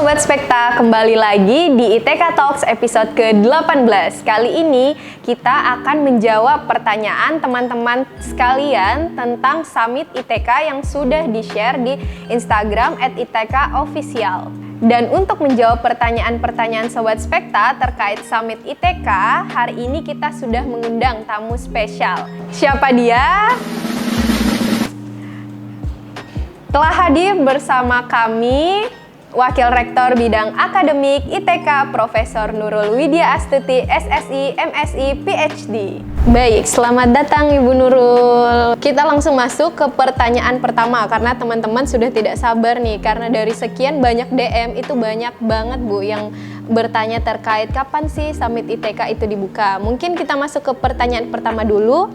Sobat Spekta, kembali lagi di ITK Talks episode ke-18. Kali ini kita akan menjawab pertanyaan teman-teman sekalian tentang Summit ITK yang sudah di-share di Instagram @ITKofficial. Dan untuk menjawab pertanyaan-pertanyaan Sobat Spekta terkait Summit ITK, hari ini kita sudah mengundang tamu spesial. Siapa dia? Telah hadir bersama kami Wakil Rektor Bidang Akademik ITK Profesor Nurul Widya Astuti, SSI, MSI, PhD. Baik, selamat datang Ibu Nurul. Kita langsung masuk ke pertanyaan pertama karena teman-teman sudah tidak sabar nih, karena dari sekian banyak DM itu banyak banget Bu yang bertanya terkait kapan sih Summit ITK itu dibuka. Mungkin kita masuk ke pertanyaan pertama dulu.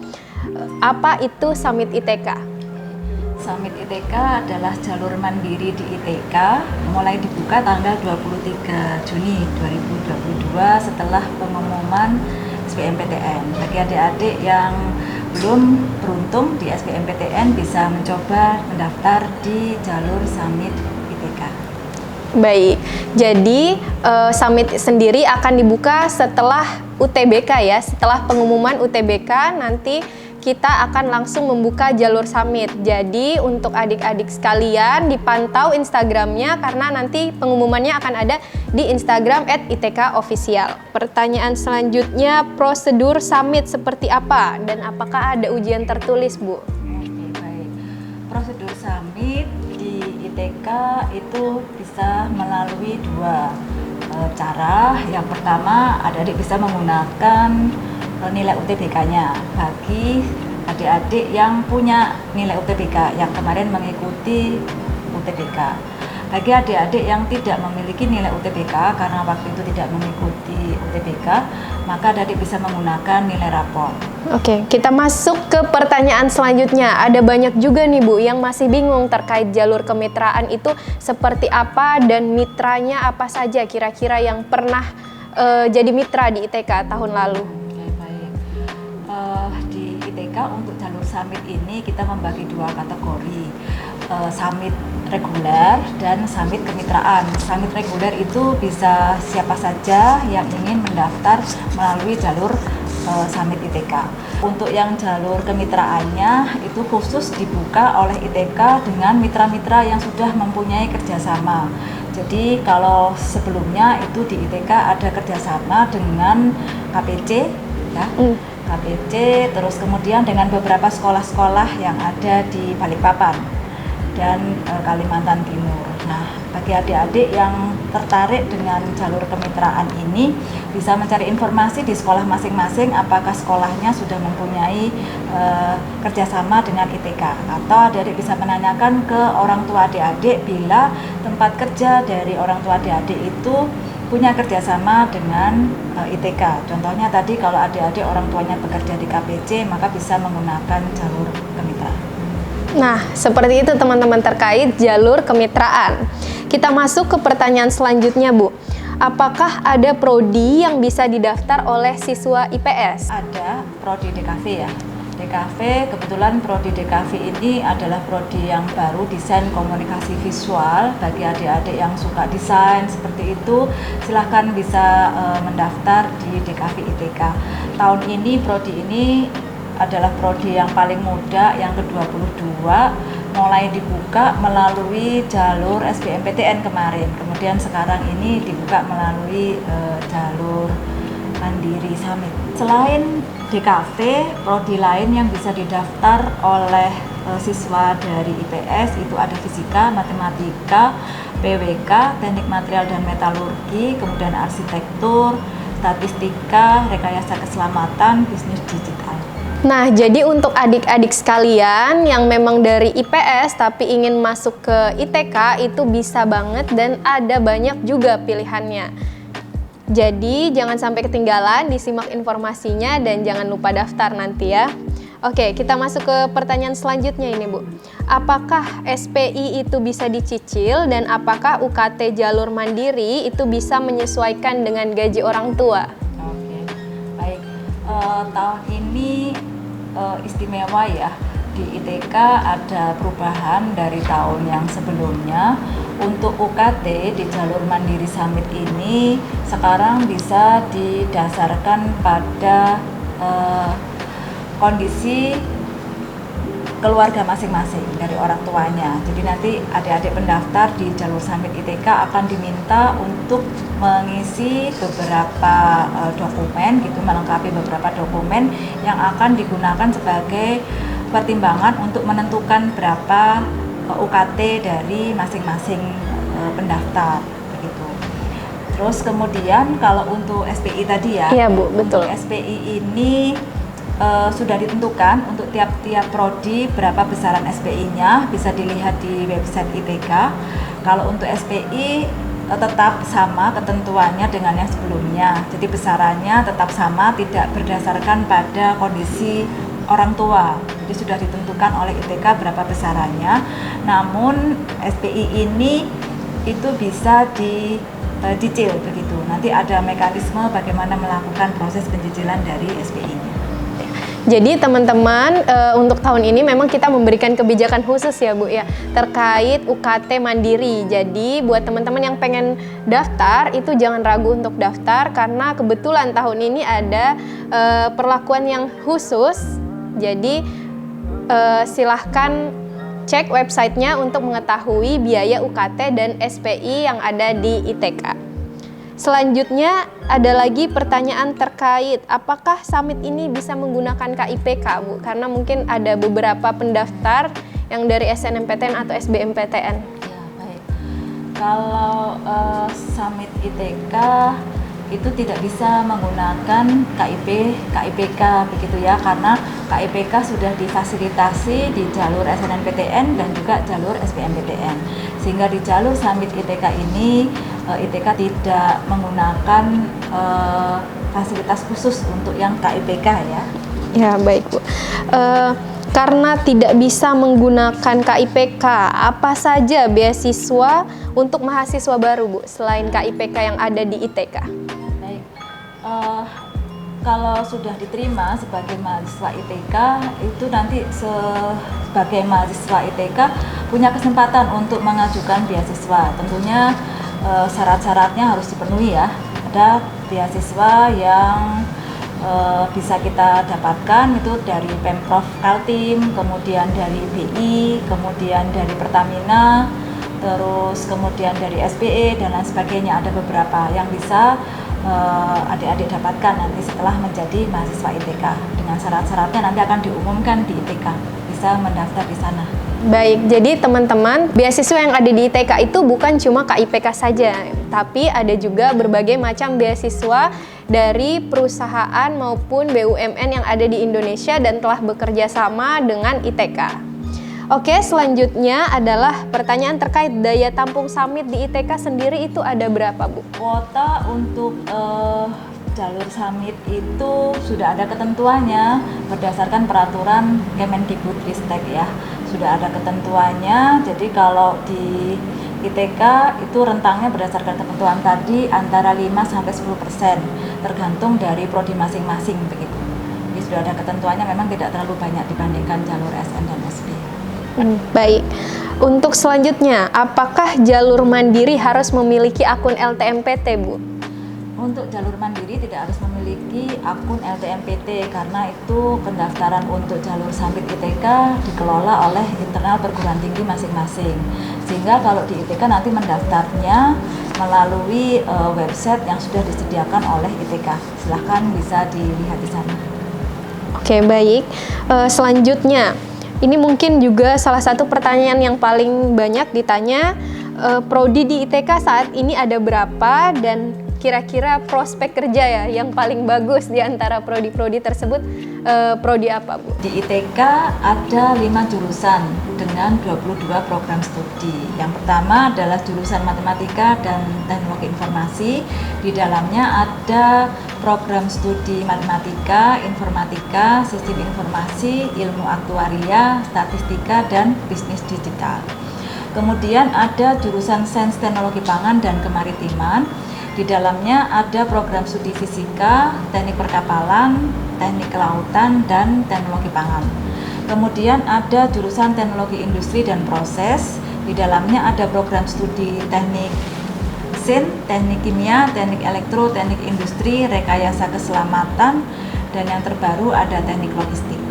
Apa itu Summit ITK? Summit ITK adalah jalur mandiri di ITK, mulai dibuka tanggal 23 Juni 2022 setelah pengumuman SBMPTN. Bagi adik-adik yang belum beruntung di SBMPTN bisa mencoba mendaftar di jalur Summit ITK. Baik, jadi Summit sendiri akan dibuka setelah UTBK ya, setelah pengumuman UTBK nanti kita akan langsung membuka jalur Summit. Jadi untuk adik-adik sekalian dipantau Instagramnya karena nanti pengumumannya akan ada di Instagram @ITKofficial. Pertanyaan selanjutnya, prosedur Summit seperti apa dan apakah ada ujian tertulis, Bu? Oke, baik. Prosedur Summit di ITK itu bisa melalui dua cara. Yang pertama, adik-adik bisa menggunakan nilai UTBK-nya bagi adik-adik yang punya nilai UTBK yang kemarin mengikuti UTBK. Bagi adik-adik yang tidak memiliki nilai UTBK karena waktu itu tidak mengikuti UTBK, maka adik bisa menggunakan nilai rapor. Oke, kita masuk ke pertanyaan selanjutnya. Ada banyak juga nih Bu yang masih bingung terkait jalur kemitraan itu seperti apa dan mitranya apa saja kira-kira yang pernah jadi mitra di ITK tahun lalu. Di ITK untuk jalur Summit ini kita membagi dua kategori, Summit reguler dan Summit kemitraan. Summit reguler itu bisa siapa saja yang ingin mendaftar melalui jalur Summit ITK. Untuk yang jalur kemitraannya itu khusus dibuka oleh ITK dengan mitra-mitra yang sudah mempunyai kerjasama. Jadi kalau sebelumnya itu di ITK ada kerjasama dengan KPC ya. KPC, terus kemudian dengan beberapa sekolah-sekolah yang ada di Balikpapan dan Kalimantan Timur. Nah, bagi adik-adik yang tertarik dengan jalur kemitraan ini bisa mencari informasi di sekolah masing-masing apakah sekolahnya sudah mempunyai kerjasama dengan ITK, atau adik-adik bisa menanyakan ke orang tua adik-adik bila tempat kerja dari orang tua adik-adik itu punya kerjasama dengan ITK. Contohnya tadi kalau adik-adik orang tuanya bekerja di KPC, maka bisa menggunakan jalur kemitraan. Nah, seperti itu teman-teman terkait jalur kemitraan. Kita masuk ke pertanyaan selanjutnya, Bu. Apakah ada prodi yang bisa didaftar oleh siswa IPS? Ada prodi DKV ya. DKV, kebetulan prodi DKV ini adalah prodi yang baru, desain komunikasi visual. Bagi adik-adik yang suka desain seperti itu, silahkan bisa mendaftar di DKV ITK. Tahun ini prodi ini adalah prodi yang paling muda, yang ke-22, mulai dibuka melalui jalur SBMPTN kemarin. Kemudian sekarang ini dibuka melalui jalur Mandiri Summit. Selain DKV, prodi lain yang bisa didaftar oleh siswa dari IPS itu ada fisika, matematika, PWK, teknik material dan metalurgi, kemudian arsitektur, statistika, rekayasa keselamatan, bisnis digital. Nah, jadi untuk adik-adik sekalian yang memang dari IPS tapi ingin masuk ke ITK itu bisa banget dan ada banyak juga pilihannya. Jadi jangan sampai ketinggalan, disimak informasinya dan jangan lupa daftar nanti ya. Oke, kita masuk ke pertanyaan selanjutnya ini Bu. Apakah SPI itu bisa dicicil dan apakah UKT jalur mandiri itu bisa menyesuaikan dengan gaji orang tua? Oke, baik. Tahun ini istimewa ya, di ITK ada perubahan dari tahun yang sebelumnya. Untuk UKT di jalur Mandiri Summit ini sekarang bisa didasarkan pada kondisi keluarga masing-masing dari orang tuanya. Jadi nanti adik-adik pendaftar di jalur Summit ITK akan diminta untuk mengisi beberapa dokumen gitu, melengkapi beberapa dokumen yang akan digunakan sebagai pertimbangan untuk menentukan berapa UKT dari masing-masing pendaftar begitu. Terus kemudian kalau untuk SPI tadi ya, Iya Bu, betul. untuk SPI ini sudah ditentukan untuk tiap-tiap prodi berapa besaran SPI-nya, bisa dilihat di website ITK. Kalau untuk SPI tetap sama ketentuannya dengan yang sebelumnya, jadi besarannya tetap sama, tidak berdasarkan pada kondisi orang tua. Jadi sudah ditentukan oleh ITK berapa besarannya. Namun SPI ini itu bisa dicicil begitu. Nanti ada mekanisme bagaimana melakukan proses pencicilan dari SPI-nya. Jadi teman-teman, untuk tahun ini memang kita memberikan kebijakan khusus ya Bu ya, terkait UKT Mandiri. Jadi buat teman-teman yang pengen daftar itu jangan ragu untuk daftar, karena kebetulan tahun ini ada perlakuan yang khusus. Jadi silahkan cek websitenya untuk mengetahui biaya UKT dan SPI yang ada di ITK. Selanjutnya ada lagi pertanyaan terkait apakah summit ini bisa menggunakan KIPK Bu? Karena mungkin ada beberapa pendaftar yang dari SNMPTN atau SBMPTN. Ya, baik. Kalau summit ITK itu tidak bisa menggunakan KIPK begitu ya, karena KIPK sudah difasilitasi di jalur SNMPTN dan juga jalur SBMPTN. Sehingga di jalur summit ITK ini ITK tidak menggunakan fasilitas khusus untuk yang KIPK ya. Ya baik Bu. Karena tidak bisa menggunakan KIPK, apa saja beasiswa untuk mahasiswa baru Bu selain KIPK yang ada di ITK? Baik. Kalau sudah diterima sebagai mahasiswa ITK, itu nanti sebagai mahasiswa ITK punya kesempatan untuk mengajukan beasiswa. Tentunya syarat-syaratnya harus dipenuhi ya. Ada beasiswa yang bisa kita dapatkan itu dari Pemprov Kaltim, kemudian dari BI, kemudian dari Pertamina, terus kemudian dari SPE dan lain sebagainya. Ada beberapa yang bisa adik-adik dapatkan nanti setelah menjadi mahasiswa ITK. Dengan syarat-syaratnya nanti akan diumumkan di ITK, bisa mendaftar di sana. Baik, jadi teman-teman, beasiswa yang ada di ITK itu bukan cuma KIPK saja, tapi ada juga berbagai macam beasiswa dari perusahaan maupun BUMN yang ada di Indonesia dan telah bekerja sama dengan ITK. Oke, selanjutnya adalah pertanyaan terkait daya tampung summit di ITK sendiri itu ada berapa Bu? Kuota untuk jalur summit itu sudah ada ketentuannya berdasarkan peraturan Kemendikbudristek ya. Sudah ada ketentuannya, jadi kalau di ITK itu rentangnya berdasarkan ketentuan tadi antara 5-10%, tergantung dari prodi masing-masing begitu. Jadi sudah ada ketentuannya, memang tidak terlalu banyak dibandingkan jalur SN dan SB. Baik, untuk selanjutnya, apakah jalur mandiri harus memiliki akun LTMPT Bu? Untuk jalur mandiri tidak harus memiliki akun LTMPT karena itu pendaftaran untuk jalur summit ITK dikelola oleh internal perguruan tinggi masing-masing. Sehingga kalau di ITK nanti mendaftarnya melalui website yang sudah disediakan oleh ITK. Silahkan bisa dilihat di sana. Oke, baik. Selanjutnya, ini mungkin juga salah satu pertanyaan yang paling banyak ditanya, prodi di ITK saat ini ada berapa dan kira-kira prospek kerja ya yang paling bagus di antara prodi-prodi tersebut, prodi apa Bu? Di ITK ada 5 jurusan dengan 22 program studi. Yang pertama adalah jurusan Matematika dan Teknologi Informasi. Di dalamnya ada program studi Matematika, Informatika, Sistem Informasi, Ilmu Aktuaria, Statistika, dan Bisnis Digital. Kemudian ada jurusan Sains Teknologi Pangan dan Kemaritiman. Di dalamnya ada program studi Fisika, Teknik Perkapalan, Teknik Kelautan, dan Teknologi Pangan. Kemudian ada jurusan Teknologi Industri dan Proses. Di dalamnya ada program studi teknik mesin, teknik kimia, teknik elektro, teknik industri, rekayasa keselamatan, dan yang terbaru ada teknik logistik.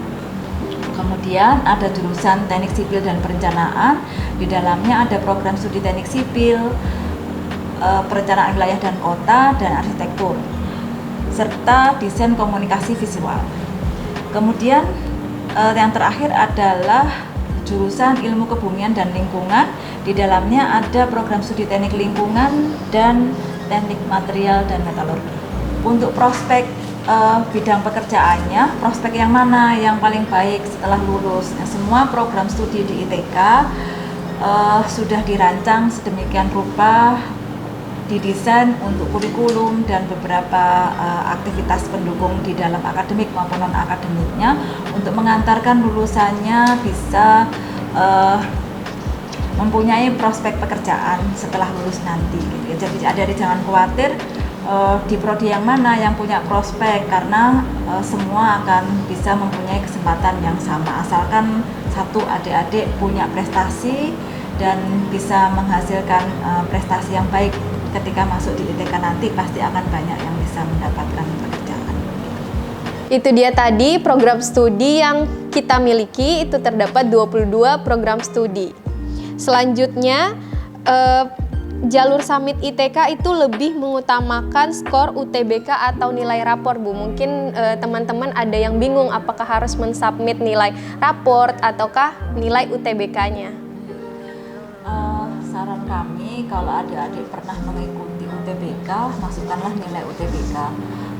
Kemudian ada jurusan teknik sipil dan perencanaan. Di dalamnya ada program studi teknik sipil, perencanaan wilayah dan kota, dan arsitektur, serta desain komunikasi visual. Kemudian yang terakhir adalah jurusan ilmu kebumian dan lingkungan. Di dalamnya ada program studi teknik lingkungan dan teknik material dan metalurgi. Untuk prospek bidang pekerjaannya, prospek yang mana yang paling baik setelah lulus? Nah, semua program studi di ITK sudah dirancang sedemikian rupa, didesain untuk kurikulum dan beberapa aktivitas pendukung di dalam akademik maupun non-akademiknya untuk mengantarkan lulusannya bisa mempunyai prospek pekerjaan setelah lulus nanti. Jadi adik-adik jangan khawatir di prodi yang mana yang punya prospek, karena semua akan bisa mempunyai kesempatan yang sama asalkan satu, adik-adik punya prestasi dan bisa menghasilkan prestasi yang baik. Ketika masuk di ITK nanti pasti akan banyak yang bisa mendapatkan pekerjaan. Itu dia tadi program studi yang kita miliki, itu terdapat 22 program studi. Selanjutnya jalur Summit ITK itu lebih mengutamakan skor UTBK atau nilai rapor, Bu. Mungkin teman-teman ada yang bingung apakah harus mensubmit nilai raport ataukah nilai UTBK-nya. Saran kami, kalau adik-adik pernah mengikuti UTBK, masukkanlah nilai UTBK.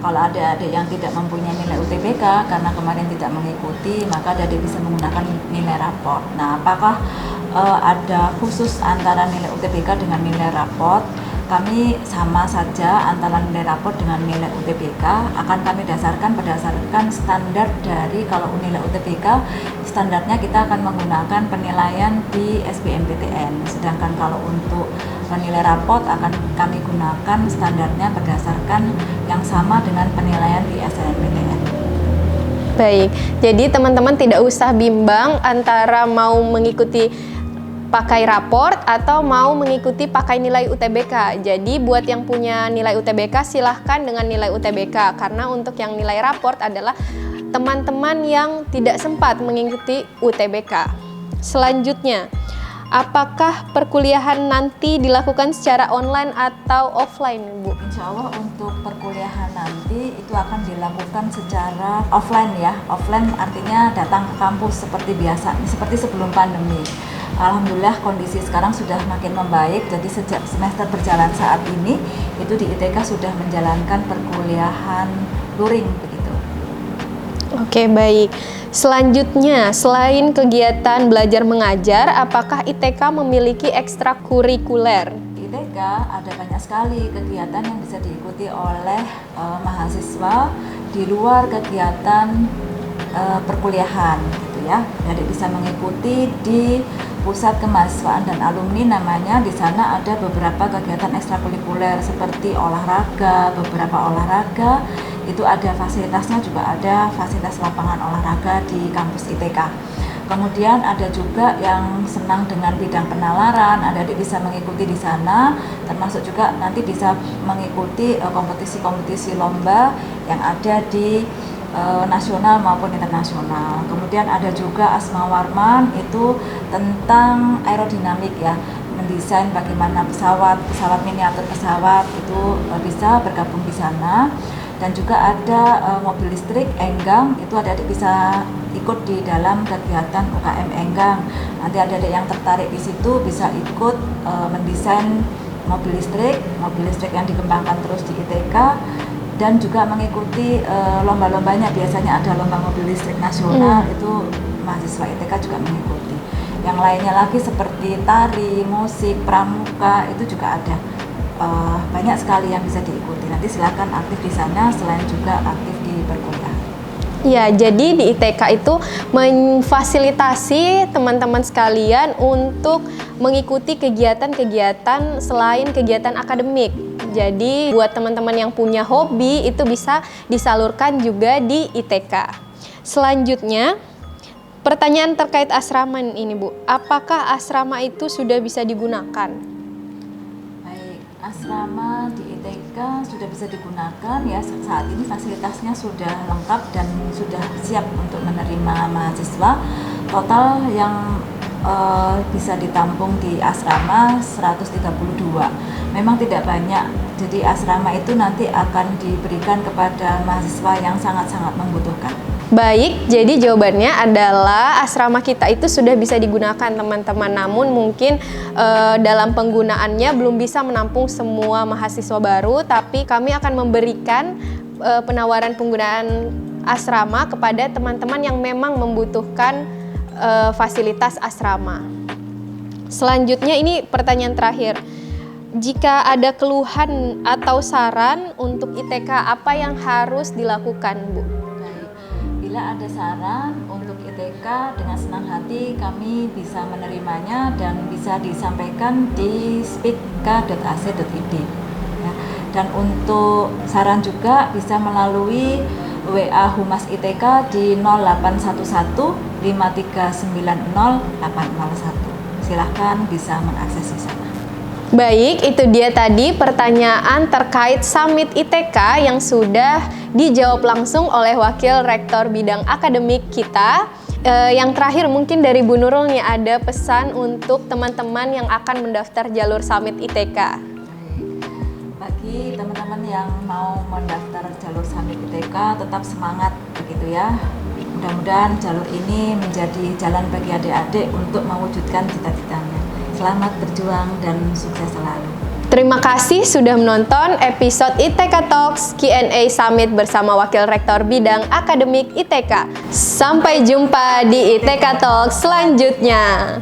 Kalau adik-adik yang tidak mempunyai nilai UTBK karena kemarin tidak mengikuti, maka adik bisa menggunakan nilai raport. Nah, apakah ada khusus antara nilai UTBK dengan nilai raport? Kami sama saja antara nilai raport dengan nilai UTBK, akan kami dasarkan berdasarkan standar dari, kalau nilai UTBK standarnya kita akan menggunakan penilaian di SBMPTN, sedangkan kalau untuk nilai raport akan kami gunakan standarnya berdasarkan yang sama dengan penilaian di SNMPTN. Baik, jadi teman-teman tidak usah bimbang antara mau mengikuti pakai raport atau mau mengikuti pakai nilai UTBK. Jadi buat yang punya nilai UTBK silahkan dengan nilai UTBK, karena untuk yang nilai raport adalah teman-teman yang tidak sempat mengikuti UTBK. Selanjutnya, apakah perkuliahan nanti dilakukan secara online atau offline, Bu? Insya Allah untuk perkuliahan nanti itu akan dilakukan secara offline ya. Offline artinya datang ke kampus seperti biasa, seperti sebelum pandemi. Alhamdulillah kondisi sekarang sudah makin membaik, jadi sejak semester berjalan saat ini itu di ITK sudah menjalankan perkuliahan luring begitu. Oke, baik. Selanjutnya, selain kegiatan belajar mengajar, apakah ITK memiliki ekstrakurikuler? Di ITK ada banyak sekali kegiatan yang bisa diikuti oleh mahasiswa di luar kegiatan perkuliahan gitu ya. Jadi bisa mengikuti di Pusat Kemahasiswaan dan Alumni namanya. Di sana ada beberapa kegiatan ekstrakurikuler seperti olahraga, beberapa olahraga itu ada fasilitasnya, juga ada fasilitas lapangan olahraga di kampus ITK. Kemudian ada juga yang senang dengan bidang penalaran, adik-adik bisa mengikuti di sana, termasuk juga nanti bisa mengikuti kompetisi-kompetisi lomba yang ada di nasional maupun internasional. Kemudian ada juga Asma Warman, itu tentang aerodinamik ya, mendesain bagaimana pesawat miniatur pesawat, itu bisa bergabung di sana. Dan juga ada mobil listrik Enggang, itu adik-adik bisa ikut di dalam kegiatan UKM Enggang. Nanti adik-adik yang tertarik di situ bisa ikut mendesain mobil listrik yang dikembangkan terus di ITK, dan juga mengikuti lomba-lombanya. Biasanya ada lomba mobil listrik nasional, itu mahasiswa ITK juga mengikuti. Yang lainnya lagi seperti tari, musik, pramuka, itu juga ada. Banyak sekali yang bisa diikuti. Nanti silakan aktif di sana selain juga aktif di perkuliahan. Ya, jadi di ITK itu memfasilitasi teman-teman sekalian untuk mengikuti kegiatan-kegiatan selain kegiatan akademik. Jadi buat teman-teman yang punya hobi itu bisa disalurkan juga di ITK. Selanjutnya, Pertanyaan terkait asrama ini Bu, apakah asrama itu sudah bisa digunakan? Baik, asrama di ITK sudah bisa digunakan ya, saat ini fasilitasnya sudah lengkap dan sudah siap untuk menerima mahasiswa. Total yang bisa ditampung di asrama 132. Memang tidak banyak, jadi asrama itu nanti akan diberikan kepada mahasiswa yang sangat-sangat membutuhkan. Baik, jadi jawabannya adalah asrama kita itu sudah bisa digunakan teman-teman. Namun mungkin dalam penggunaannya belum bisa menampung semua mahasiswa baru, tapi kami akan memberikan penawaran penggunaan asrama kepada teman-teman yang memang membutuhkan fasilitas asrama. Selanjutnya ini pertanyaan terakhir. Jika ada keluhan atau saran untuk ITK, apa yang harus dilakukan, Bu? Bila ada saran untuk ITK, dengan senang hati kami bisa menerimanya dan bisa disampaikan di spik.ac.id. Ya. Dan untuk saran juga bisa melalui WA Humas ITK di 0811 5390 801. Silahkan bisa mengakses di sana. Baik, itu dia tadi pertanyaan terkait Summit ITK yang sudah dijawab langsung oleh Wakil Rektor Bidang Akademik kita. Yang terakhir mungkin dari Bu Nurul nih, ada pesan untuk teman-teman yang akan mendaftar jalur Summit ITK. Bagi teman-teman yang mau mendaftar jalur Summit ITK, tetap semangat begitu ya. Mudah-mudahan jalur ini menjadi jalan bagi adik-adik untuk mewujudkan cita-citanya. Selamat berjuang dan sukses selalu. Terima kasih sudah menonton episode ITK Talks Q&A Summit bersama Wakil Rektor Bidang Akademik ITK. Sampai jumpa di ITK Talks selanjutnya.